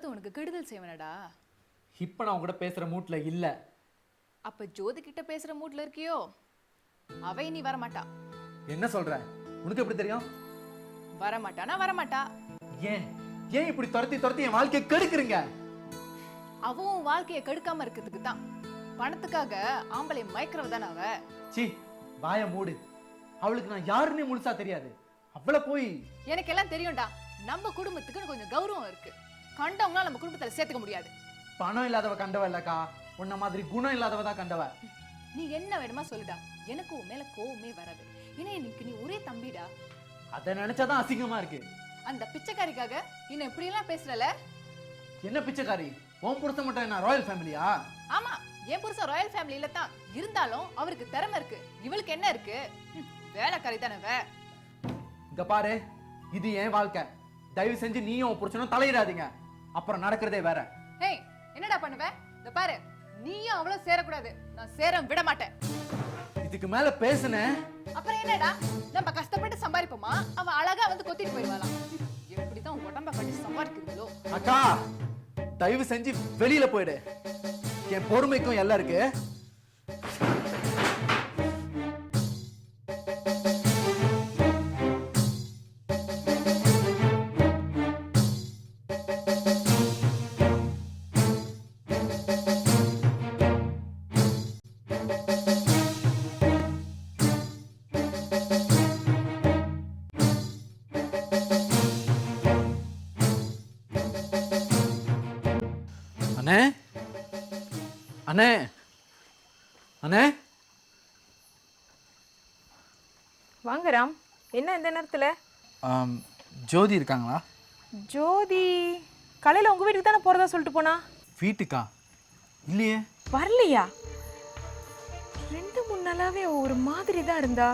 ஏதாவது உனக்கு கெடுதல் செய்வனடா? இப்போ நான் உங்ககிட்ட பேசுற மூட்ல இல்ல. அப்ப ஜோதி கிட்ட பேசுற மூட்ல இருக்கியோ? அவ நீ வரமாட்டா. என்ன சொல்ற? உனக்கு எப்படி தெரியும்? வரமாட்டானா வரமாட்டா. ஏன் ஏன் இப்படி துரத்தி துரத்தி என் வாழ்க்கையை கெடுக்குறீங்க? அவன் வாழ்க்கையை கெடுக்காம இருக்கிறதுக்கு தான். பணத்துக்காக ஆம்பளை மயக்கிறவ தானே அவ. சி வாய மூடு. அவளுக்கு நான் யாருன்னே முழுசா தெரியாது. அவளை போய் எனக்கு எல்லாம் தெரியும்டா. நம்ம குடும்பத்துக்கு கொஞ்சம் கௌரவம் இருக்கு. கண்டவங்களால நம்ம குடும்பத்துல சேர்த்துக்க முடியாது. பணம் இல்லாதவ கண்டவ இல்லக்கா, உன்ன மாதிரி குணம் இல்லாதவ தான் கண்டவ. நீ என்ன வேணுமா சொல்லுடா, எனக்கு உன் மேல கோவமே வராது. ஏன்னா எனக்கு நீ ஒரே தம்பிடா. அதை நினைச்சாதான் அசிங்கமா இருக்கு. அந்த பிச்சைக்காரிக்காக இன்னும் இப்படி எல்லாம் பேசுறல? என்ன பிச்சைக்காரி? உன் புருஷன் மட்டும் என்ன ராயல் ஃபேமிலியா? ஆமா, என் புருஷன் ராயல் ஃபேமிலியில தான் இருந்தாலும் அவருக்கு திறமை இருக்கு. இவளுக்கு என்ன இருக்கு? வேலைக்காரி தானே. இங்க பாரு, இது என் வாழ்க்கை. தயவு செஞ்சு நீயும் உன் புருஷனும் தலையிடாதீங்க, அப்புறம் நடக்கிறதே வேற. ஏய், என்னடா பண்ணுவ? இந்த பாரு, நீயும் அவளும் சேரக்கூடாது. நான் சேர விட மாட்டேன். இதுக்கு மேல பேசுன அப்புறம் என்னடா, நம்ம கஷ்டப்பட்டு சம்பாதிப்போமா, அவ அழகா வந்து கொத்திட்டு போயிடுவாளாம். எப்படிதான் உடம்ப கட்டி சம்பாதிக்கிறீங்களோ. அக்கா, தயவு செஞ்சு வெளியில போயிடு. என் பொறுமைக்கும் எல்லாம் இருக்கு. அண்ணே அண்ணே அண்ணே, வாங்க ராம். என்ன இந்த நேரத்தில்? ஜோதி இருக்காங்களா? ஜோதி காலையில் உங்கள் வீட்டுக்கு தானே போகிறதா சொல்லிட்டு போனா. வீட்டுக்கா? இல்லையே. வரலையா? 2-3 நாளாவே ஒரு மாதிரி தான் இருந்தா.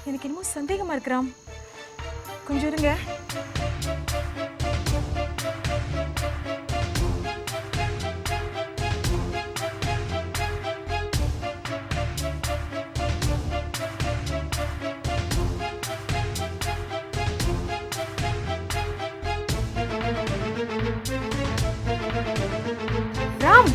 எனக்கு என்னமோ சந்தேகமாக இருக்கிறாம். கொஞ்சம் இருங்க. ராம்,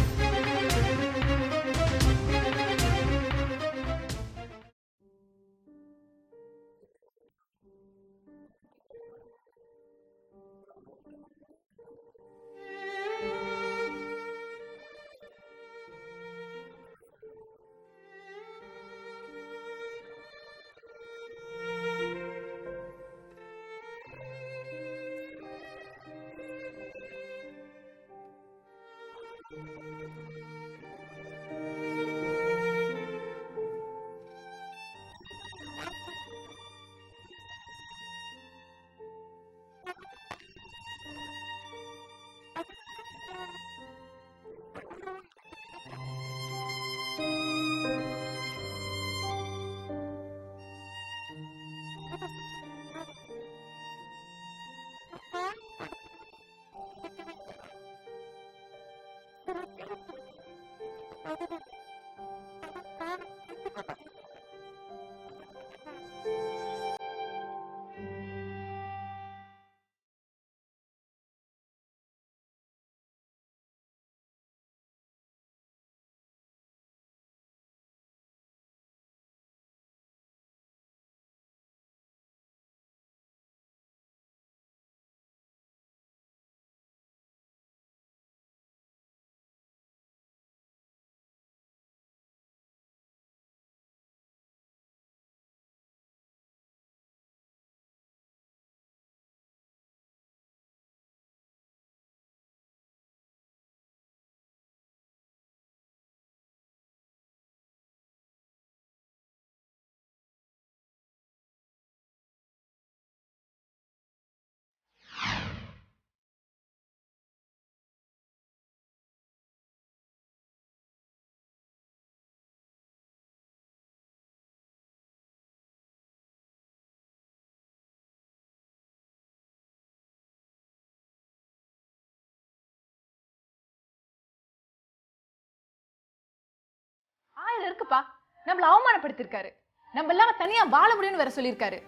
ஆயிரம் இருக்குப்பா. நம்மள அவமானப்படுத்திருக்காரு. நம்ம இல்லாம தனியா வாழ முடியும்னு வேற சொல்லியிருக்காரு.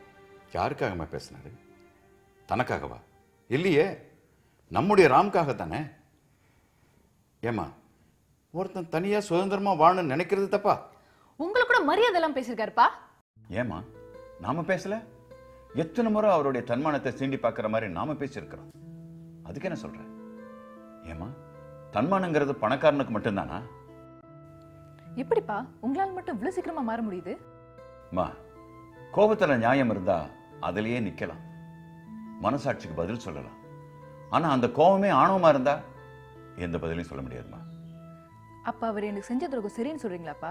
யாருக்காகமா பேசினாரு? தனக்காகவா? இல்லையே, நம்முடைய ராம்காக தானே. ஏமா, ஒருத்தன் தனியா சுதந்திரமா வாழணும்னு நினைக்கிறது தப்பா? உங்களுக்கு கூட மரியாதை எல்லாம் பேசியிருக்காருப்பா. ஏமா நாம பேசல? எத்தனை முறை அவருடைய தன்மானத்தை சீண்டி பார்க்குற மாதிரி நாம பேசியிருக்கிறோம். அதுக்கு என்ன சொல்ற? ஏமா, தன்மானங்கிறது பணக்காரனுக்கு மட்டும்தானா? எப்படிப்பா உங்களால மட்டும் இவ்வளவு சீக்கிரமா மாற முடியுது? மா, கோபத்துல நியாயம் இருந்தா அதுலயே நிக்கலாம், மனசாட்சிக்கு பதில் சொல்லலாம். ஆனா அந்த கோபமே ஆணவமா இருந்தா எந்த பதிலையும் சொல்ல முடியாதுமா. அப்ப அவர் எனக்கு செஞ்ச துரோகம் சரின்னு சொல்றீங்களாப்பா?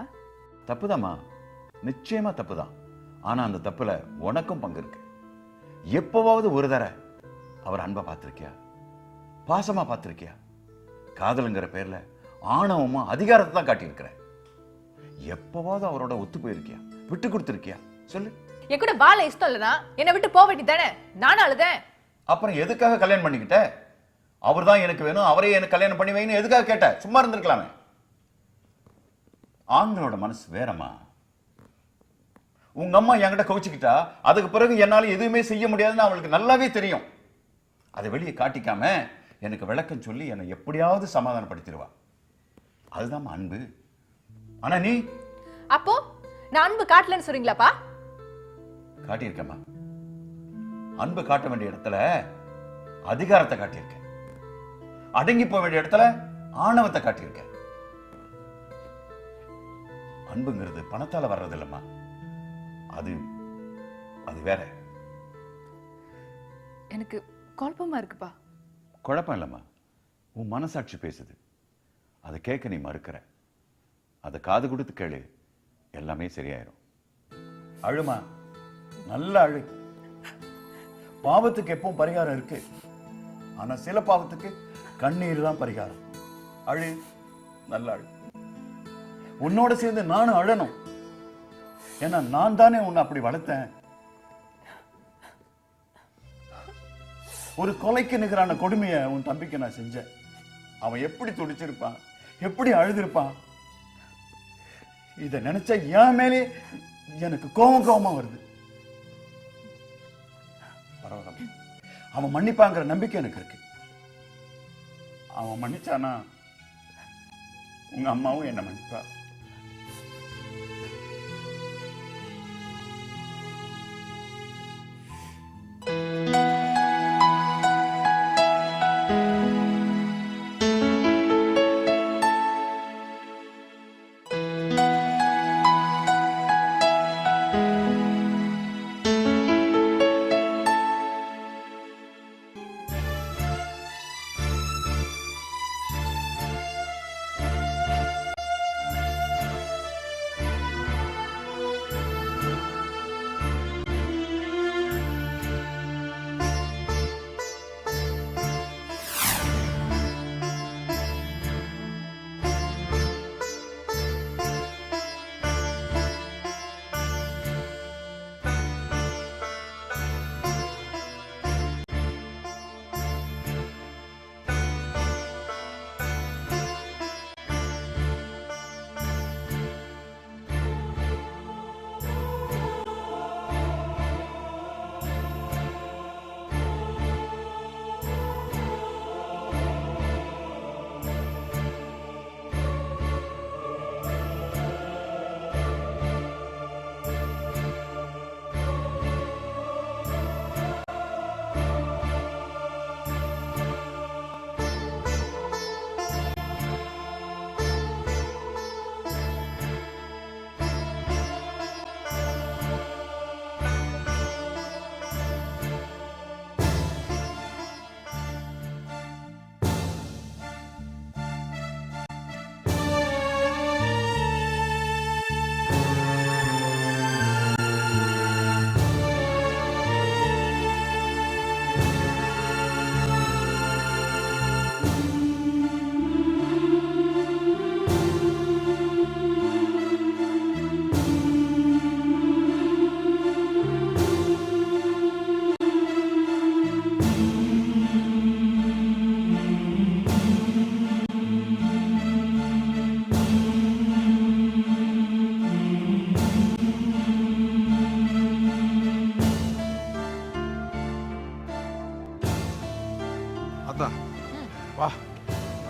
தப்புதாம்மா, நிச்சயமா தப்புதான். ஆனா அந்த தப்புல உனக்கும் பங்கு இருக்கு. எப்பவாவது ஒரு தர அவர் அன்பா பார்த்திருக்கியா? பாசமா பார்த்திருக்கியா? காதலுங்கிற பேர்ல ஆணவமா அதிகாரத்தை தான் காட்டியிருக்கிற. எப்பவாவது அவரோட ஒத்து போயிருக்கியா? விட்டு கொடுத்திருக்கியா? சொல்லு. என் கூட வாழ இஷ்டம் இல்லனா என்னை விட்டு போக வேண்டியதானே? நானும் அழுதேன். அப்புறம் எதுக்காக கல்யாணம் பண்ணிக்கிட்ட? அவர் தான் எனக்கு வேணும், அவரே எனக்கு கல்யாணம் பண்ணி வைன்னு எதுக்காக கேட்ட? சும்மா இருந்திருக்கலாமே. ஆண்களோட மனசு வேறமா. உங்க அம்மா என்கிட்ட கவுச்சிக்கிட்டா அதுக்கு பிறகு என்னால எதுவுமே செய்ய முடியாதுன்னு அவளுக்கு நல்லாவே தெரியும். அதை வெளியே காட்டிக்காம எனக்கு விளக்கம் சொல்லி என்னை எப்படியாவது சமாதானப்படுத்திடுவா. அதுதான் அன்பு. ஆனா நீ அப்போ நான் அன்பு காட்டலன்னு சொல்றீங்களாப்பா? காட்டியிருக்கேம்மா. அன்பு காட்ட வேண்டிய இடத்துல அதிகாரத்தை காட்டியிருக்கேன். அடங்கி போக வேண்டிய இடத்துல ஆணவத்தை காட்டியிருக்கேன். அன்புங்கிறது பணத்தால வர்றது இல்லம்மா. அது அது வேற. எனக்கு குழப்பமா இருக்குப்பா. குழப்பம் இல்லம்மா, உன் மனசாட்சி பேசுது. அதை கேட்க நீ மறுக்கிற. அதை காது கொடுத்து கேளு, எல்லாமே சரியாயிரும். அழுமா, நல்ல அழு. பாவத்துக்கு எப்பவும் பரிகாரம் இருக்கு. ஆனா சில பாவத்துக்கு கண்ணீர் தான் பரிகாரம். அழு, நல்ல அழு. உன்னோட சேர்ந்து நானும் அழணும். ஏன்னா நான் தானே உன்னை அப்படி வளர்த்தேன். ஒரு கொலைக்கு நிகரான கொடுமையை உன் தம்பிக்கு நான் செஞ்சேன். அவன் எப்படி துடிச்சிருப்பான், எப்படி அழுதிருப்பான். இதை நினைச்சா என் மேலே எனக்கு கோபமா வருது. பரவாயில்ல, அவன் மன்னிப்பாங்கிற நம்பிக்கை எனக்கு இருக்கு. அவன் மன்னிச்சானா உங்க அம்மாவும் என்ன மன்னிப்பா.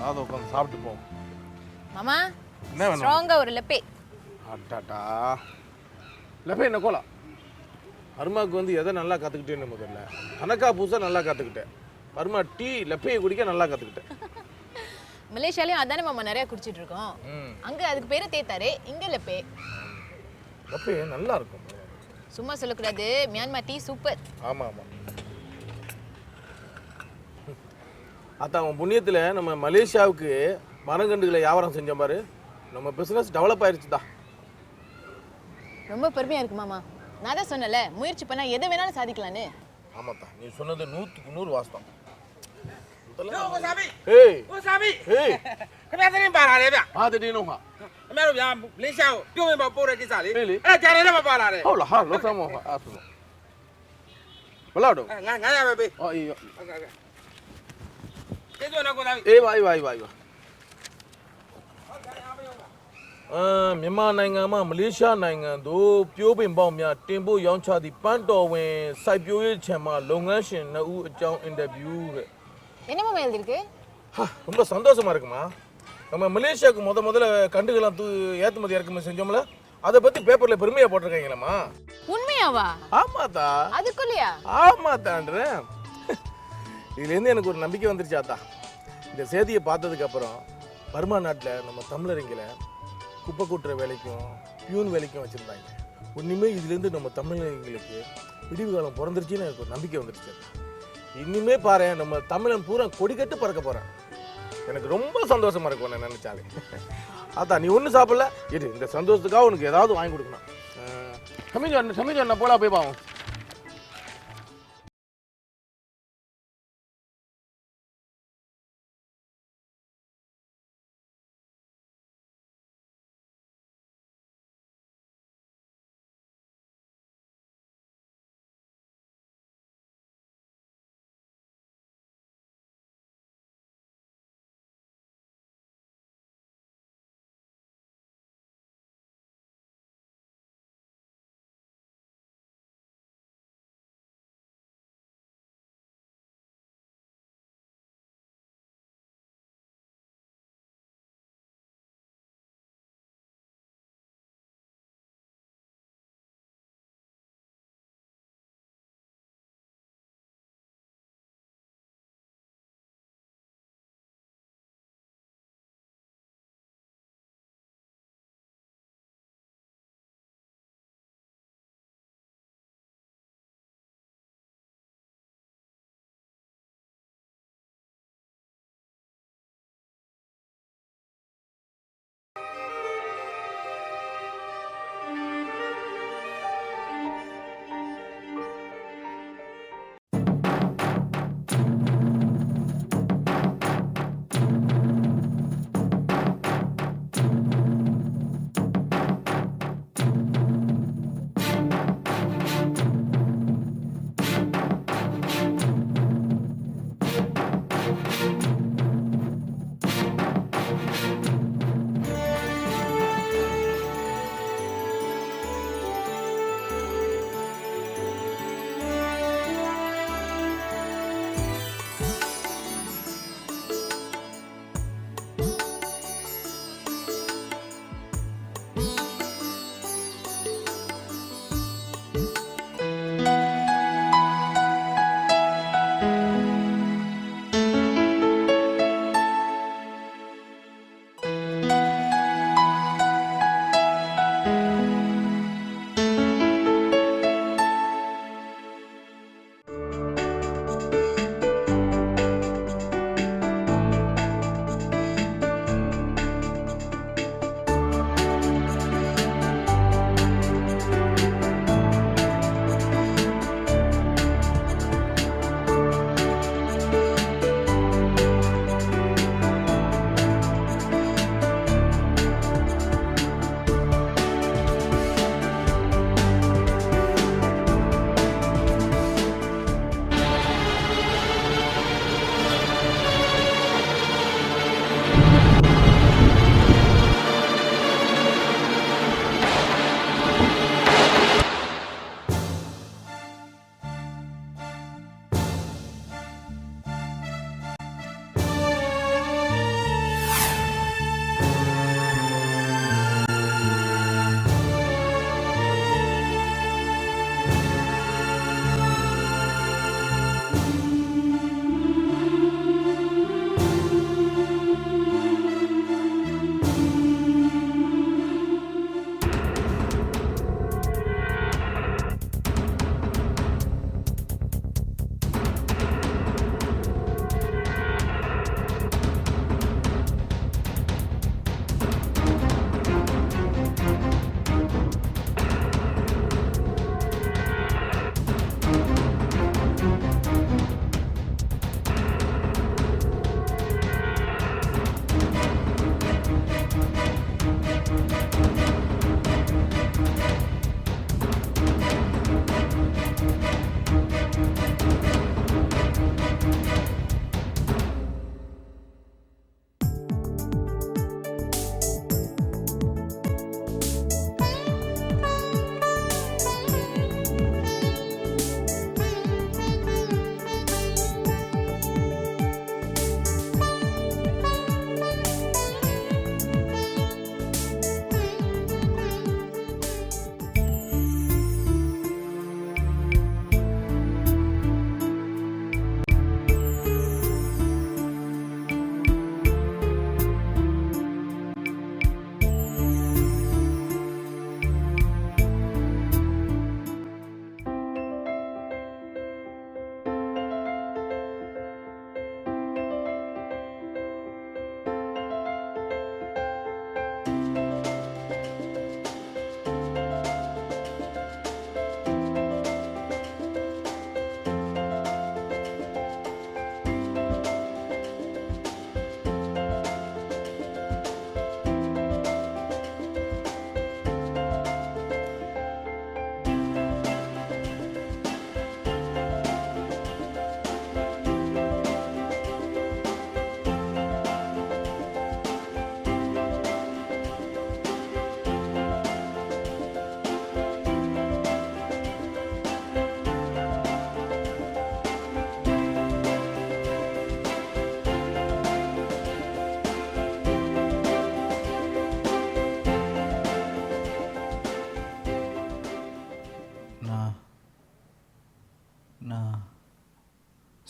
ஏதாவது உட்காந்து சாப்பிட்டு போவோம். மாமா என்ன வேணும்? ஸ்ட்ராங்கா ஒரு லெப்பே. அட்டாட்டா லெப்பே என்ன கோலா? பர்மாவுக்கு வந்து எதை நல்லா கற்றுக்கிட்டேன்னு முதல்ல கணக்கா பூசா நல்லா கற்றுக்கிட்டேன். பர்மா டீ லெப்பையை குடிக்க நல்லா கற்றுக்கிட்டேன். மலேசியாலயும் அதானே மாமா நிறைய குடிச்சிட்டு இருக்கோம். அங்க அதுக்கு பேரு தேத்தாரு, இங்க லெப்பே. லெப்பே நல்லா இருக்கும். சும்மா சொல்லக்கூடாது, மியான்மர் டீ சூப்பர். ஆமாம் ஆமாம். அதான் அவன் புண்ணியத்தில் நம்ம மலேசியாவுக்கு மரங்கண்டுகளை வியாபாரம் செஞ்சோம் பாரு, நம்ம பிஸ்னஸ் டெவலப் ஆயிடுச்சு தான். ரொம்ப பெருமையா இருக்கு மாமா. நான் தான் சொன்னல, முயற்சி பண்ணா எதை வேணாலும் சாதிக்கலான்னு. ஆமாத்தா, நீ சொன்னது 100க்கு 100 வாஸ்தவம். Hey, ஏய் oh Sabi, ஏய் kami ada ni barang ni, biar. பார்த்துட்டே நோக்கா Kami ada yang Malaysia, dia memang pura di sini. Really? Cara ni apa barang ni? ஹவுல ஹா லோசாமோ ஆசுனோ விளாடு. Ngaya baby. ஓ ஐயோ Okay. Itu nak kau Sabi.အေးပါအေးပါအေးပါမြန်မာနိုင်ငံမှာမလေးရှားနိုင်ငံသို့ပြိုးပင်ပေါင်းများတင်ဖို့ရောင်းချသည့်ပန်းတော်ဝင်စိုက်ပျိုးရေးခြံမှာလုပ်ငန်းရှင်2ဦးအကြောင်းအင်တာဗျူးတဲ့ என்ன மாமா எழுதிருக்கு? ரொம்ப சந்தோஷமா இருக்குமா. நம்ம மலேசியாவுக்கு முதல்ல கண்டுகளாம் ஏற்றுமதி இறக்குமதி செஞ்சோம்ல, அதை பத்தி பேப்பர்ல பெருமையா போட்டிருக்காங்களேம்மா. உண்மையாவா? ஆமாத்தா அதுக்குள்ளயா? ஆமாத்தான்றேன். இதுலேருந்து எனக்கு ஒரு நம்பிக்கை வந்துருச்சாத்தா. இந்த செய்தியை பார்த்ததுக்கு அப்புறம் பர்மா நாட்டில் நம்ம தமிழறிஞரை குப்பை கூட்டுற வேலைக்கும் பியூன் வேலைக்கும் வச்சுருந்தாங்க. ஒன்றுமே இதுலேருந்து நம்ம தமிழர்களுக்கு விடிவு காலம் பிறந்துருச்சுன்னு எனக்கு ஒரு நம்பிக்கை வந்துருச்சு. இனிமே பாரு, நம்ம தமிழன் பூரா கொடிக்கட்டு பறக்க போகிறேன். எனக்கு ரொம்ப சந்தோஷமா இருக்கும் நான் நினைச்சாலே. அதான் நீ ஒன்றும் சாப்பிடல, இரு இந்த சந்தோஷத்துக்காக உனக்கு ஏதாவது வாங்கி கொடுக்கணும். சமைச்ச போலாம் போய் பாவோம்.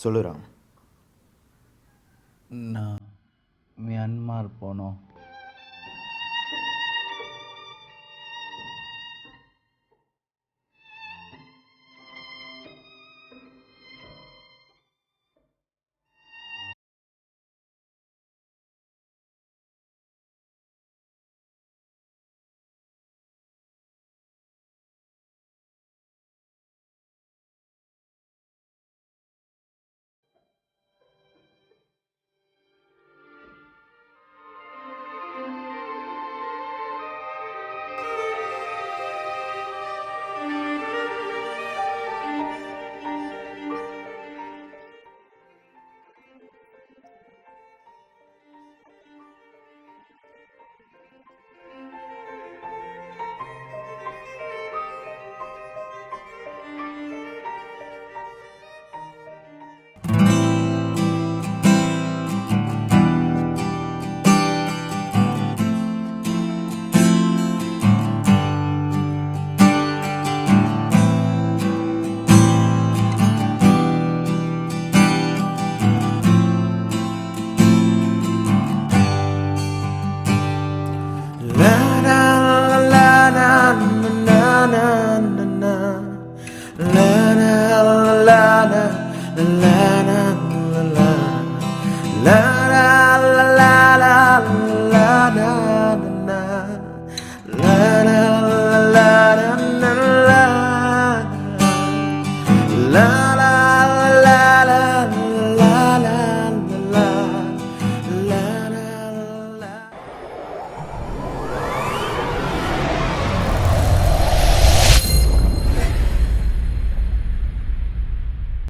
சொல்லு ராம். நான் மியான்மார் போனோம். La la la la la la la